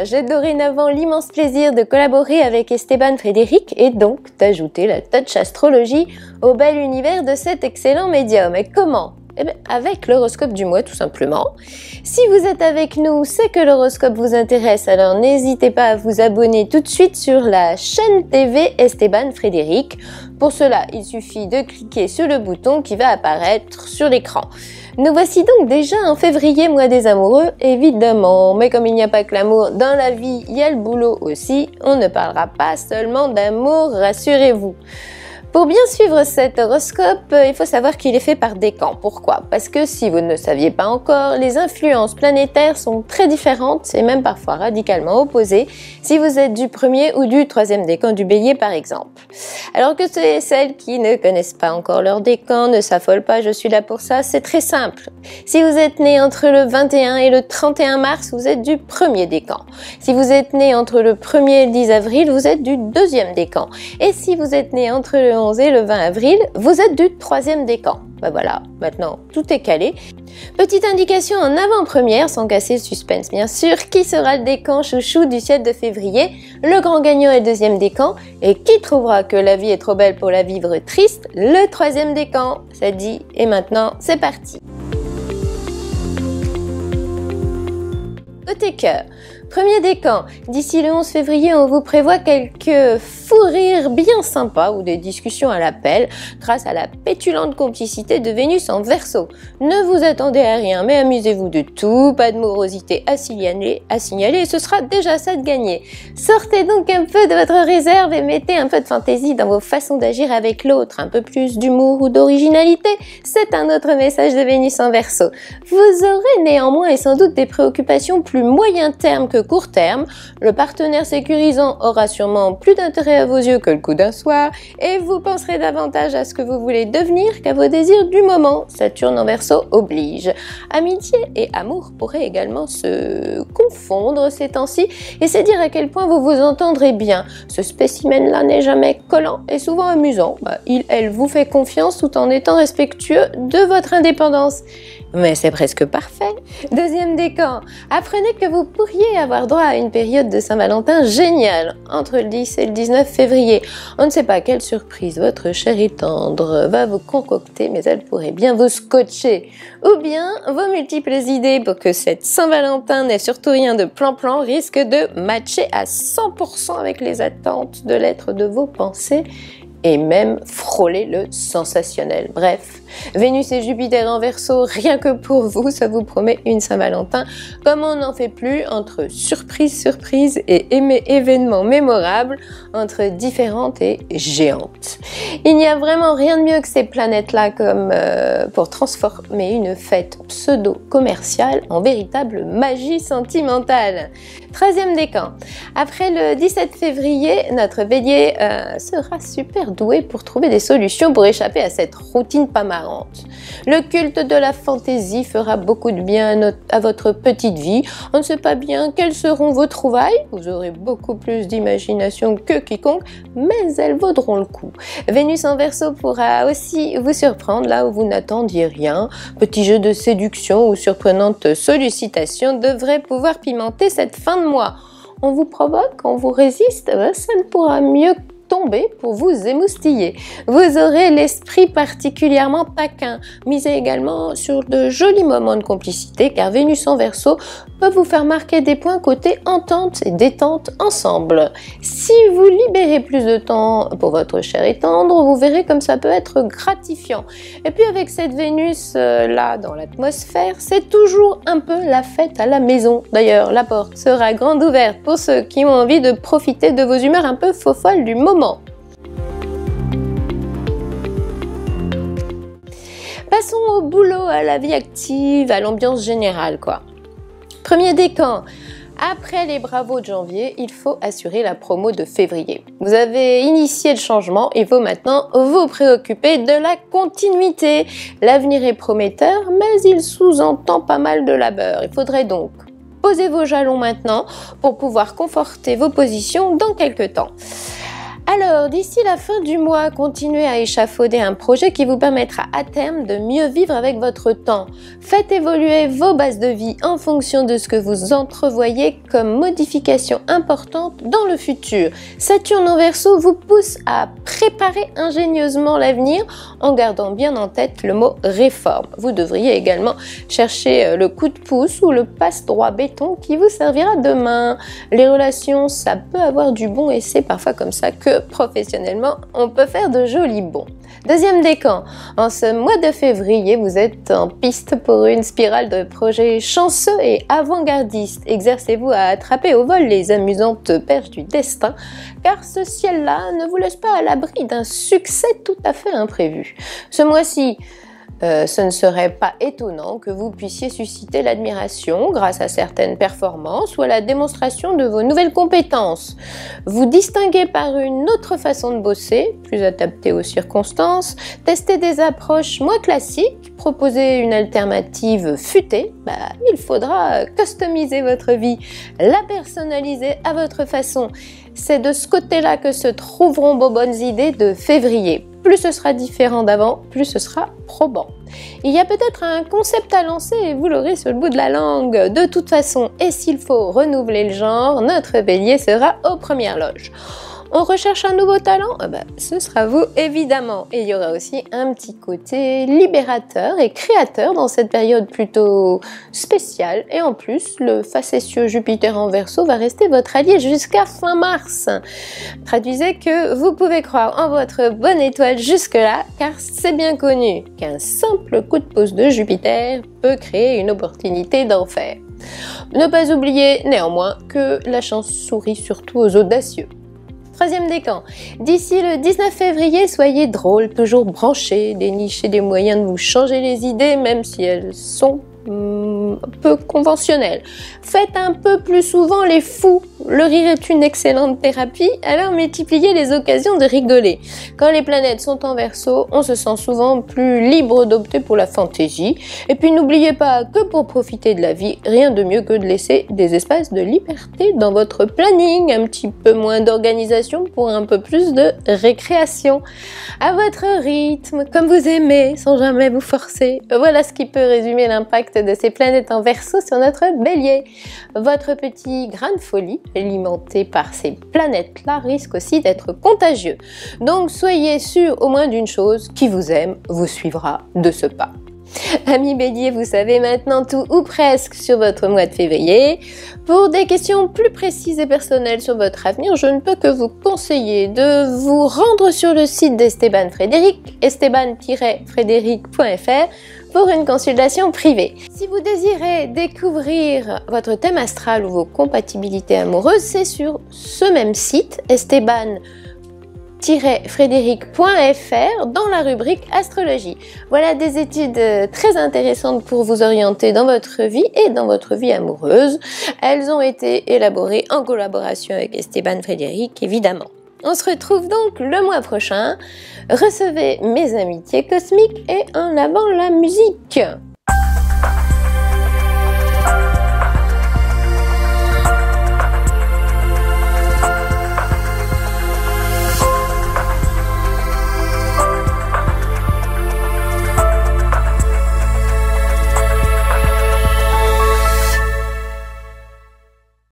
j'ai dorénavant l'immense plaisir de collaborer avec Esteban Frédéric et donc d'ajouter la touch astrologie au bel univers de cet excellent médium. Et comment ? Eh bien, avec l'horoscope du mois tout simplement. Si vous êtes avec nous, c'est que l'horoscope vous intéresse, alors n'hésitez pas à vous abonner tout de suite sur la chaîne TV Esteban Frédéric. Pour cela, il suffit de cliquer sur le bouton qui va apparaître sur l'écran. Nous voici donc déjà en février, mois des amoureux, évidemment. Mais comme il n'y a pas que l'amour dans la vie, il y a le boulot aussi. On ne parlera pas seulement d'amour, rassurez-vous. Pour bien suivre cet horoscope, il faut savoir qu'il est fait par décan. Pourquoi ? Parce que si vous ne le saviez pas encore, les influences planétaires sont très différentes et même parfois radicalement opposées si vous êtes du premier ou du troisième décan du bélier par exemple. Alors que celles qui ne connaissent pas encore leur décan ne s'affolent pas, je suis là pour ça, c'est très simple. Si vous êtes né entre le 21 et le 31 mars, vous êtes du premier décan. Si vous êtes né entre le 1er et le 10 avril, vous êtes du deuxième décan. Et si vous êtes né entre le 11 et le 20 avril, vous êtes du troisième décan. Ben voilà, maintenant tout est calé. Petite indication en avant-première, sans casser le suspense bien sûr, qui sera le décan chouchou du ciel de février? Le grand gagnant est le deuxième décan, et qui trouvera que la vie est trop belle pour la vivre triste? Le troisième décan. Ça dit, et maintenant c'est parti. Côté cœur, premier décan, d'ici le 11 février, on vous prévoit quelques fous rires bien sympas ou des discussions à l'appel grâce à la pétulante complicité de Vénus en Verseau. Ne vous attendez à rien, mais amusez-vous de tout, pas de morosité à signaler et ce sera déjà ça de gagner. Sortez donc un peu de votre réserve et mettez un peu de fantaisie dans vos façons d'agir avec l'autre, un peu plus d'humour ou d'originalité, c'est un autre message de Vénus en Verseau. Vous aurez néanmoins et sans doute des préoccupations plus moyen terme que court terme, le partenaire sécurisant aura sûrement plus d'intérêt à vos yeux que le coup d'un soir et vous penserez davantage à ce que vous voulez devenir qu'à vos désirs du moment. Saturne en Verseau oblige. Amitié et amour pourraient également se confondre ces temps-ci et c'est dire à quel point vous vous entendrez bien. Ce spécimen-là n'est jamais collant et souvent amusant. Elle vous fait confiance tout en étant respectueux de votre indépendance. Mais c'est presque parfait. Deuxième décan, apprenez que vous pourriez avoir droit à une période de Saint-Valentin géniale entre le 10 et le 19 février. On ne sait pas quelle surprise votre chérie tendre va vous concocter, mais elle pourrait bien vous scotcher. Ou bien, vos multiples idées pour que cette Saint-Valentin n'ait surtout rien de plan-plan risquent de matcher à 100% avec les attentes de l'être de vos pensées et même frôler le sensationnel. Bref, Vénus et Jupiter en Verseau, rien que pour vous, ça vous promet une Saint-Valentin comme on n'en fait plus, entre surprise et événements mémorables, entre différentes et géantes. Il n'y a vraiment rien de mieux que ces planètes-là comme pour transformer une fête pseudo-commerciale en véritable magie sentimentale. 13e décan. Après le 17 février, notre bélier sera super doué pour trouver des solutions pour échapper à cette routine pas marrante. Le culte de la fantaisie fera beaucoup de bien à votre petite vie. On ne sait pas bien quelles seront vos trouvailles. Vous aurez beaucoup plus d'imagination que quiconque, mais elles vaudront le coup. Vénus en Verseau pourra aussi vous surprendre là où vous n'attendiez rien. Petit jeu de séduction ou surprenante sollicitation devrait pouvoir pimenter cette fin de mois. On vous provoque, on vous résiste, ça ne pourra mieux tomber pour vous émoustiller. Vous aurez l'esprit particulièrement taquin. Misez également sur de jolis moments de complicité car Vénus en Verseau peut vous faire marquer des points côté entente et détente ensemble. Si vous libérez plus de temps pour votre cher et tendre, vous verrez comme ça peut être gratifiant. Et puis avec cette Vénus là dans l'atmosphère, c'est toujours un peu la fête à la maison. D'ailleurs, la porte sera grande ouverte pour ceux qui ont envie de profiter de vos humeurs un peu faux-folles du moment. Passons au boulot, à la vie active, à l'ambiance générale quoi. Premier décan. Après les bravos de janvier, il faut assurer la promo de février. Vous avez initié le changement, il faut maintenant vous préoccuper de la continuité. L'avenir est prometteur, mais il sous-entend pas mal de labeur. Il faudrait donc poser vos jalons maintenant pour pouvoir conforter vos positions dans quelques temps. Alors, d'ici la fin du mois, continuez à échafauder un projet qui vous permettra à terme de mieux vivre avec votre temps. Faites évoluer vos bases de vie en fonction de ce que vous entrevoyez comme modification importante dans le futur. Saturne en Verseau vous pousse à préparer ingénieusement l'avenir en gardant bien en tête le mot réforme. Vous devriez également chercher le coup de pouce ou le passe-droit béton qui vous servira demain. Les relations, ça peut avoir du bon et c'est parfois comme ça que professionnellement, on peut faire de jolis bons. Deuxième décan, en ce mois de février, vous êtes en piste pour une spirale de projets chanceux et avant-gardistes. Exercez-vous à attraper au vol les amusantes perches du destin, car ce ciel-là ne vous laisse pas à l'abri d'un succès tout à fait imprévu. Ce mois-ci, ce ne serait pas étonnant que vous puissiez susciter l'admiration grâce à certaines performances ou à la démonstration de vos nouvelles compétences. Vous distinguez par une autre façon de bosser, plus adaptée aux circonstances, tester des approches moins classiques, proposer une alternative futée. Il faudra customiser votre vie, la personnaliser à votre façon. C'est de ce côté-là que se trouveront vos bonnes idées de février. Plus ce sera différent d'avant, plus ce sera probant. Il y a peut-être un concept à lancer et vous l'aurez sur le bout de la langue. De toute façon, et s'il faut renouveler le genre, notre bélier sera aux premières loges. On recherche un nouveau talent? Ce sera vous, évidemment. Et il y aura aussi un petit côté libérateur et créateur dans cette période plutôt spéciale. Et en plus, le facétieux Jupiter en Verseau va rester votre allié jusqu'à fin mars. Traduisez que vous pouvez croire en votre bonne étoile jusque-là, car c'est bien connu qu'un simple coup de pouce de Jupiter peut créer une opportunité d'enfer. Ne pas oublier néanmoins que la chance sourit surtout aux audacieux. Troisième décan, d'ici le 19 février, soyez drôle, toujours branché, dénichez des moyens de vous changer les idées, même si elles sont peu conventionnelles. Faites un peu plus souvent les fous. Le rire est une excellente thérapie, alors multipliez les occasions de rigoler. Quand les planètes sont en Verseau, on se sent souvent plus libre d'opter pour la fantaisie. Et puis n'oubliez pas que pour profiter de la vie, rien de mieux que de laisser des espaces de liberté dans votre planning, un petit peu moins d'organisation pour un peu plus de récréation. À votre rythme, comme vous aimez, sans jamais vous forcer. Voilà ce qui peut résumer l'impact de ces planètes en Verseau sur notre bélier. Votre petit grain de folie, alimenté par ces planètes-là, risque aussi d'être contagieux. Donc soyez sûr au moins d'une chose, qui vous aime vous suivra de ce pas. Amis bélier, vous savez maintenant tout ou presque sur votre mois de février. Pour des questions plus précises et personnelles sur votre avenir, je ne peux que vous conseiller de vous rendre sur le site d'Esteban Frédéric, esteban-frédéric.fr, pour une consultation privée. Si vous désirez découvrir votre thème astral ou vos compatibilités amoureuses, c'est sur ce même site, esteban-frédéric.fr, dans la rubrique astrologie. Voilà des études très intéressantes pour vous orienter dans votre vie et dans votre vie amoureuse. Elles ont été élaborées en collaboration avec Esteban Frédéric, évidemment. On se retrouve donc le mois prochain. Recevez mes amitiés cosmiques et en avant la musique.